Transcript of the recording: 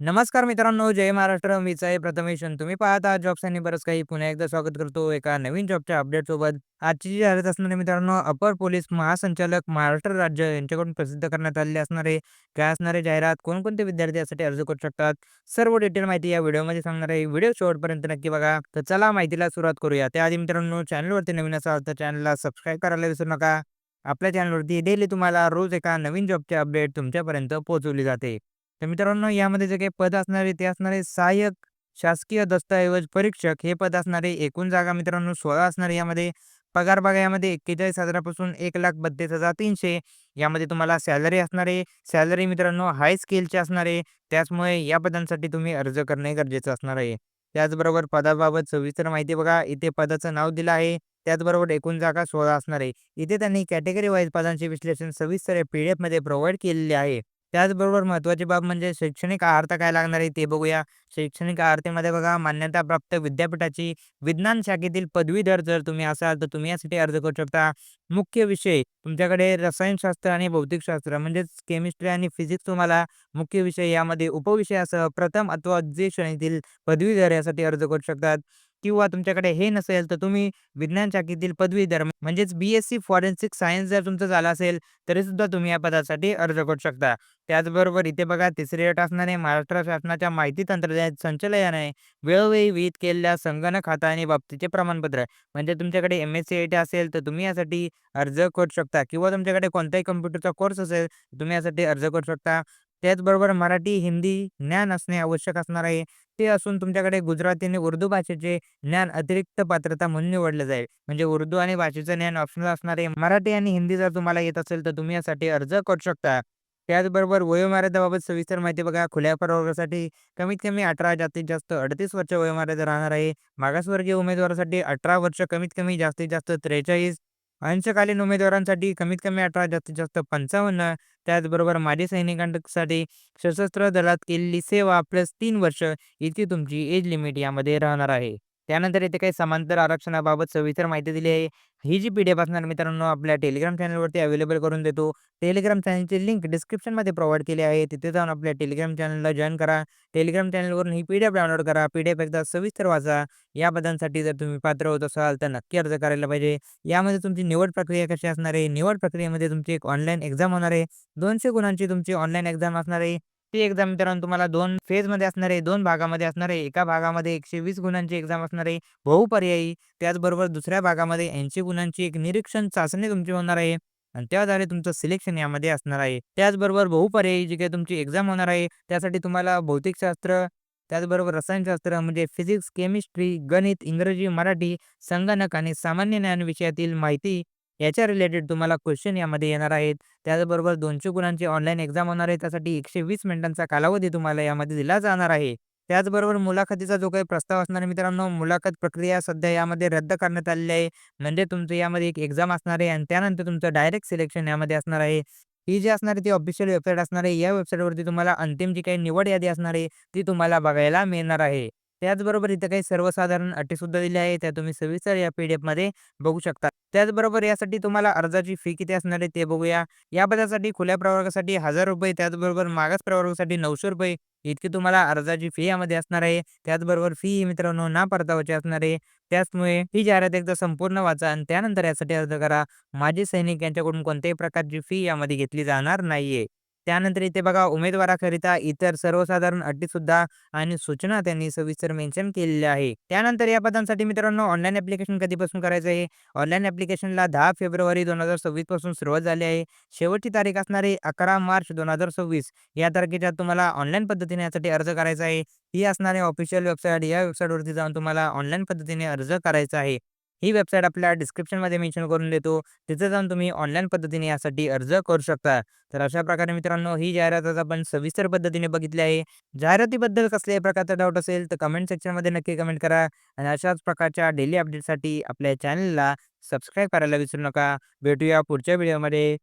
नमस्कार मित्रांनो, जय महाराष्ट्र. मीच आहे प्रथमेश आणि तुम्ही पाहत आहात जॉब्स आणि बरंच काही. पुन्हा एकदा स्वागत करतो एका नवीन जॉबच्या अपडेटसोबत. आजची जी जाहिरात असणार आहे मित्रांनो, अपर पोलीस महासंचालक महाराष्ट्र राज्य यांच्याकडून प्रसिद्ध करण्यात आलेली असणार आहे. काय असणार आहे जाहिरात, कोणकोणते विद्यार्थी यासाठी अर्ज करू शकतात, सर्व डिटेल माहिती या व्हिडिओमध्ये सांगणार आहे. व्हिडिओ शेवटपर्यंत नक्की बघा. तर चला माहितीला सुरुवात करूया. त्याआधी मित्रांनो, चॅनलवरती नवीन असाल तर चॅनलला सबस्क्राईब करायला विसरू नका. आपल्या चॅनलवरती डेली तुम्हाला रोज एका नवीन जॉबचे अपडेट तुमच्यापर्यंत पोहोचवली जाते. तर मित्रांनो, यामध्ये जे काही पद असणार आहे ते असणार आहे सहाय्यक शासकीय दस्तऐवज परीक्षक हे पद असणार आहे. एकूण जागा मित्रांनो 16 असणार आहे. यामध्ये पगार बघा, यामध्ये 41,000 पासून 1,32,300 यामध्ये तुम्हाला सॅलरी असणार आहे. सॅलरी मित्रांनो हाय स्केलची असणार आहे. त्याचमुळे या पदांसाठी तुम्ही अर्ज करणे गरजेचं असणार आहे. त्याचबरोबर पदाबाबत सविस्तर माहिती बघा, इथे पदाचं नाव दिलं आहे. त्याचबरोबर एकूण जागा 16 असणार आहे. इथे त्यांनी कॅटेगरी वाईज पदांचे विश्लेषण सविस्तर PDF मध्ये प्रोव्हाईड केलेले आहे. त्याचबरोबर महत्त्वाची बाब म्हणजे शैक्षणिक अर्हता काय लागणार आहे ते बघूया. शैक्षणिक अर्हतेमध्ये बघा, मान्यताप्राप्त विद्यापीठाची विज्ञान शाखेतील पदवीधर जर तुम्ही असाल तर तुम्ही यासाठी अर्ज करू शकता. मुख्य विषय तुमच्याकडे रसायनशास्त्र आणि भौतिकशास्त्र म्हणजेच केमिस्ट्री आणि फिजिक्स तुम्हाला मुख्य विषय, यामध्ये उपविषयासह प्रथम अथवा द्वितीय श्रेणीतील पदवीधर यासाठी अर्ज करू शकतात. किंवा तुमच्याकडे हे नसेल तर तुम्ही विज्ञान शाखेतील पदवीधर म्हणजेच BSc फॉरेन्सिक सायन्स जर तुमचं झालं असेल तरी सुद्धा तुम्ही या पदासाठी अर्ज करू शकता. त्याचबरोबर इथे बघा, तिसरी अट असणार आहे, महाराष्ट्र शासनाच्या माहिती तंत्रज्ञान संचालनालयाने वेळोवेळी विहित केलेल्या संगणक हाता आणि बाबतीचे प्रमाणपत्र. म्हणजे तुमच्याकडे MSc असेल तर तुम्ही यासाठी अर्ज करू शकता. किंवा तुमच्याकडे कोणताही कम्प्युटरचा कोर्स असेल तुम्ही यासाठी अर्ज करू शकता. त्याचबरोबर मराठी, हिंदी ज्ञान असणे आवश्यक असणार आहे. ते असून तुमच्याकडे गुजराती आणि उर्दू भाषेचे ज्ञान अतिरिक्त पात्रता म्हणून निवडलं जाईल. म्हणजे उर्दू आणि भाषेचं ज्ञान ऑप्शनल असणार आहे. मराठी आणि हिंदी जर तुम्हाला येत असेल तर तुम्ही यासाठी अर्ज करू शकता. त्याचबरोबर वयोमर्यादेबाबत सविस्तर माहिती बघा. खुल्या प्रवर्गासाठी कमीत कमी 18, जास्तीत जास्त 38 वर्ष वयोमर्यादा राहणार आहे. मागासवर्गीय उमेदवारासाठी 18 वर्ष कमीत कमी, जास्तीत जास्त 43. अंशकालीन उमेदवारांसाठी कमीत कमी 18, जास्तीत जास्त 55. त्याचबरोबर माजी सैनिकांसाठी सशस्त्र दलात केलेली सेवा प्लस 3 वर्ष इतकी तुमची एज लिमिट यामध्ये राहणार आहे. त्यानंतर इथे काही समांतर आरक्षणाबाबत सविस्तर माहिती दिली आहे. ही जी PDF असणार मित्रांनो, आपल्या टेलिग्राम चॅनलवरती अवेलेबल करून देतो. टेलिग्राम चॅनलची लिंक डिस्क्रिप्शनमध्ये प्रोव्हाईड केली आहे. तिथे जाऊन आपल्या टेलिग्राम चॅनलला जॉइन करा. टेलिग्राम चॅनलवरून ही PDF डाउनलोड करा. PDF एकदा सविस्तर वाचा. या पदांसाठी जर तुम्ही पात्र होत असाल तर नक्की अर्ज करायला पाहिजे. यामध्ये तुमची निवड प्रक्रिया कशी असणार आहे? निवड प्रक्रियेमध्ये तुमची एक ऑनलाईन एक्झाम होणार आहे. 200 गुणांची तुमची ऑनलाईन एक्झाम असणार आहे. ती एक्झाम मित्रांनो तुम्हाला 2 फेजमध्ये असणार आहे, 2 भागामध्ये असणार आहे. एका भागामध्ये 120 गुणांची एक्झाम असणार आहे, बहुपर्यायी. त्याचबरोबर दुसऱ्या भागामध्ये 80 गुणांची एक निरीक्षण चाचणी तुमची होणार आहे आणि त्याद्वारे तुमचं सिलेक्शन यामध्ये असणार आहे. त्याचबरोबर बहुपर्यायी जी काही तुमची एक्झाम होणार आहे, त्यासाठी तुम्हाला भौतिकशास्त्र, त्याचबरोबर रसायनशास्त्र म्हणजे फिजिक्स, केमिस्ट्री, गणित, इंग्रजी, मराठी, संगणक आणि सामान्य ज्ञान विषयातील माहिती याच्या रिलेटेड तुम्हाला क्वेश्चन यामध्ये येणार आहेत. त्याचबरोबर 200 गुणांची ऑनलाईन एक्झाम होणार आहे. त्यासाठी 120 मिनिटांचा कालावधी तुम्हाला यामध्ये दिला जाणार आहे. त्याचबरोबर मुलाखतीचा जो काही प्रस्ताव असणार आहे मित्रांनो, मुलाखत प्रक्रिया सध्या यामध्ये रद्द करण्यात आलेली आहे. म्हणजे तुमचं यामध्ये एक एक्झाम असणार आहे आणि त्यानंतर तुमचं डायरेक्ट सिलेक्शन यामध्ये असणार आहे. ही जी असणार आहे ती ऑफिशियल वेबसाईट असणार आहे. या वेबसाईटवरती तुम्हाला अंतिम जी काही निवड यादी असणार आहे ती तुम्हाला बघायला मिळणार आहे. त्याचबरोबर इथं काही सर्वसाधारण अटीसुद्धा दिल्या आहेत. त्या तुम्ही सविस्तर या PDF मध्ये बघू शकता. त्याचबरोबर यासाठी तुम्हाला अर्जाची फी किती असणार आहे ते बघूया. या पदासाठी खुल्या प्रवर्गासाठी ₹1000, त्याचबरोबर मागास प्रवर्गासाठी ₹900 इतकी तुम्हाला अर्जाची फी यामध्ये असणार आहे. त्याचबरोबर फी ही मित्रांनो ना परतावाची असणार आहे. त्याचमुळे ही जाहिरात एकदा संपूर्ण वाचा आणि त्यानंतर यासाठी अर्ज करा. माजी सैनिक यांच्याकडून कोणत्याही प्रकारची फी यामध्ये घेतली जाणार नाहीये. त्यानंतर इथे बघा, उमेदवाराकरिता इतर सर्वसाधारण अटीसुद्धा आणि सूचना त्यांनी सविस्तर मेन्शन केलेल्या आहे. त्यानंतर या पदांसाठी मित्रांनो ऑनलाईन ॲप्लिकेशन कधीपासून करायचं आहे? ऑनलाईन ॲप्लिकेशनला 10 फेब्रुवारी 2026 पासून सुरुवात झाली आहे. शेवटची तारीख असणार आहे 11 मार्च 2026. या तारखेच्या तुम्हाला ऑनलाईन पद्धतीने यासाठी अर्ज करायचा आहे. ही असणारी ऑफिशियल वेबसाईट. या वेबसाईटवरती जाऊन तुम्हाला ऑनलाईन पद्धतीने अर्ज करायचा आहे. ही वेबसाईट आपल्या डिस्क्रिप्शनमध्ये मेन्शन करून देतो. तिथे जाऊन तुम्ही ऑनलाईन पद्धतीने यासाठी अर्ज करू शकता. तर अशा प्रकारे मित्रांनो ही जाहिरात आज आपण सविस्तर पद्धतीने बघितली आहे. जाहिरातीबद्दल कसल्याही प्रकारचा डाऊट असेल तर कमेंट सेक्शनमध्ये नक्की कमेंट करा आणि अशाच प्रकारच्या डेली अपडेटसाठी आपल्या चॅनलला सबस्क्राईब करायला विसरू नका. भेटूया पुढच्या व्हिडिओमध्ये.